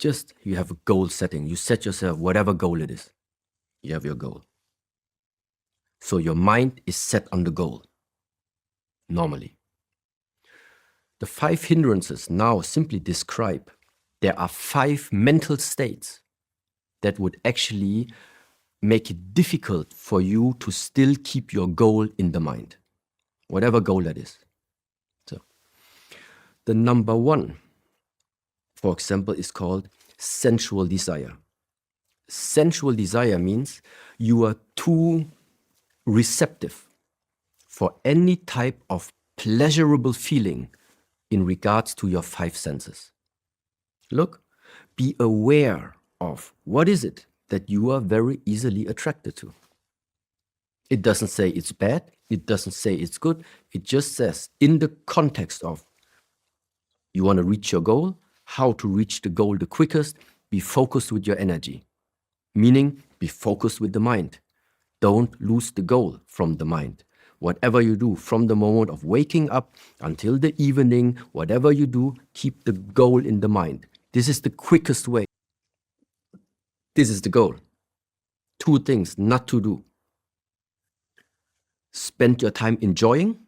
Just you have a goal setting. You set yourself whatever goal it is. You have your goal. So your mind is set on the goal, normally. The 5 hindrances now simply describe there are 5 mental states that would actually make it difficult for you to still keep your goal in the mind, whatever goal that is. So, the number 1, for example, is called sensual desire. Sensual desire means you are too receptive for any type of pleasurable feeling in regards to your 5 senses. Look, be aware of what is it that you are very easily attracted to. It doesn't say it's bad, it doesn't say it's good, it just says in the context of you want to reach your goal, how to reach the goal the quickest, be focused with your energy. Meaning, be focused with the mind. Don't lose the goal from the mind. Whatever you do, from the moment of waking up until the evening, whatever you do, keep the goal in the mind. This is the quickest way. This is the goal. 2 things not to do. Spend your time enjoying.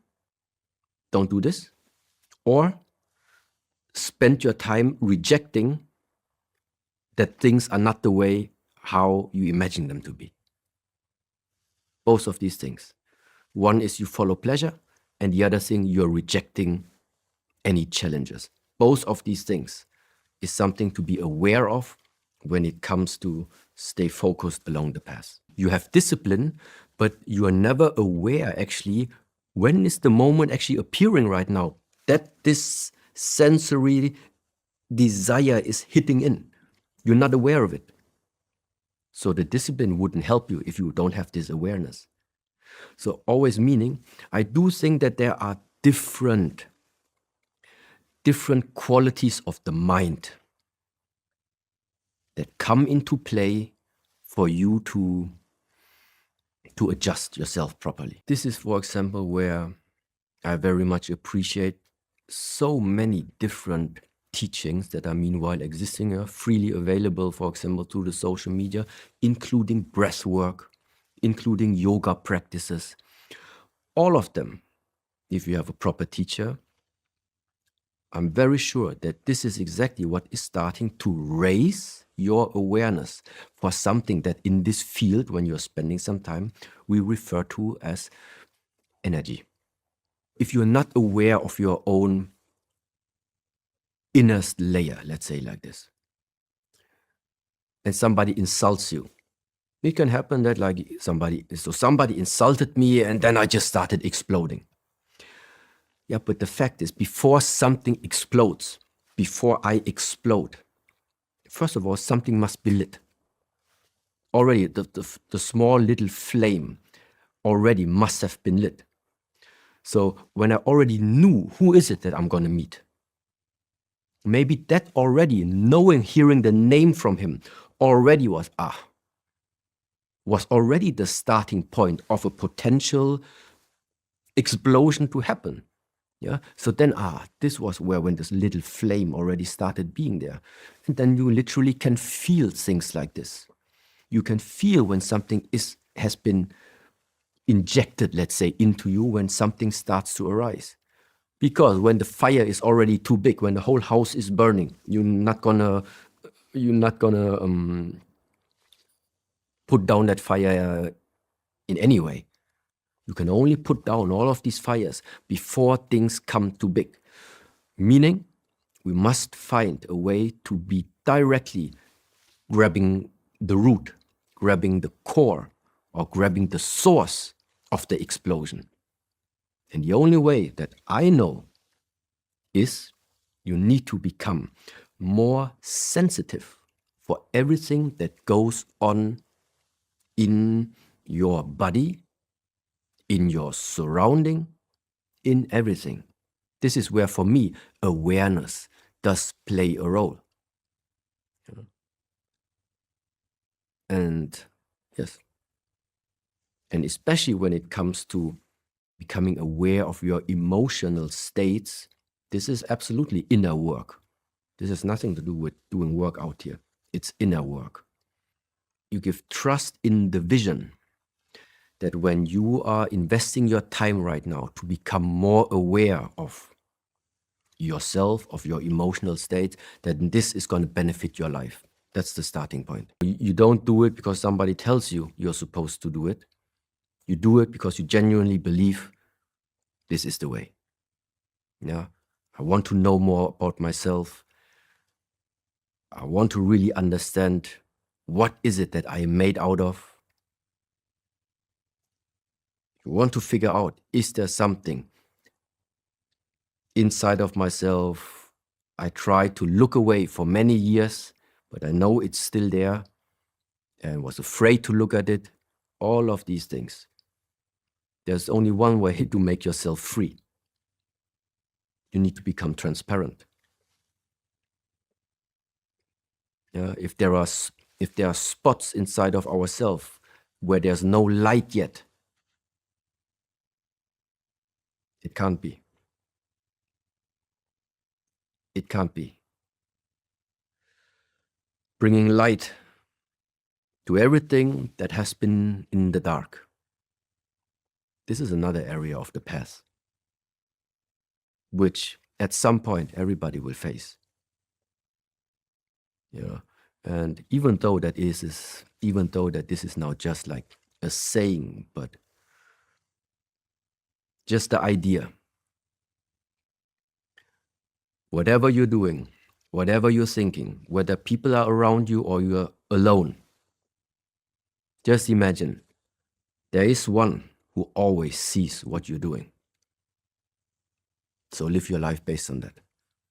Don't do this. Or spend your time rejecting that things are not the way how you imagine them to be. Both of these things. One is you follow pleasure, and the other thing, you're rejecting any challenges. Both of these things is something to be aware of when it comes to stay focused along the path. You have discipline, but you are never aware actually when is the moment actually appearing right now that this sensory desire is hitting in. You're not aware of it. So the discipline wouldn't help you if you don't have this awareness. So always meaning, I do think that there are different qualities of the mind that come into play for you to adjust yourself properly. This is, for example, where I very much appreciate so many different teachings that are meanwhile existing, freely available, for example, through the social media, including breath work, including yoga practices. All of them, if you have a proper teacher, I'm very sure that this is exactly what is starting to raise your awareness for something that in this field, when you're spending some time, we refer to as energy. If you're not aware of your own innerst layer, let's say like this, and somebody insults you, it can happen that like somebody insulted me and then I just started exploding. Yeah, but the fact is, before something explodes, before I explode, first of all, something must be lit. Already, the small little flame already must have been lit. So when I already knew who is it that I'm going to meet, maybe that already, hearing the name from him, already was already the starting point of a potential explosion to happen. Yeah. So then, this was where when this little flame already started being there. And then you literally can feel things like this. You can feel when something has been injected, let's say, into you, when something starts to arise. Because when the fire is already too big, when the whole house is burning, you're not gonna put down that fire in any way. You can only put down all of these fires before things come too big. Meaning, we must find a way to be directly grabbing the root, grabbing the core, or grabbing the source of the explosion. And the only way that I know is you need to become more sensitive for everything that goes on in your body, in your surrounding, in everything. This is where, for me, awareness does play a role. And yes, and especially when it comes to becoming aware of your emotional states, this is absolutely inner work. This has nothing to do with doing work out here. It's inner work. You give trust in the vision that when you are investing your time right now to become more aware of yourself, of your emotional state, that this is going to benefit your life. That's the starting point. You don't do it because somebody tells you you're supposed to do it. You do it because you genuinely believe this is the way. Yeah, I want to know more about myself. I want to really understand what is it that I am made out of. You want to figure out, is there something inside of myself I tried to look away for many years, but I know it's still there and was afraid to look at it? All of these things. There's only one way to make yourself free. You need to become transparent. Yeah, if there are spots inside of ourselves where there's no light yet, it can't be. It can't be. Bringing light to everything that has been in the dark. This is another area of the path, which at some point everybody will face. Yeah. And even though this is now just like a saying, but just the idea. Whatever you're doing, whatever you're thinking, whether people are around you or you're alone, just imagine there is one who always sees what you're doing. So live your life based on that.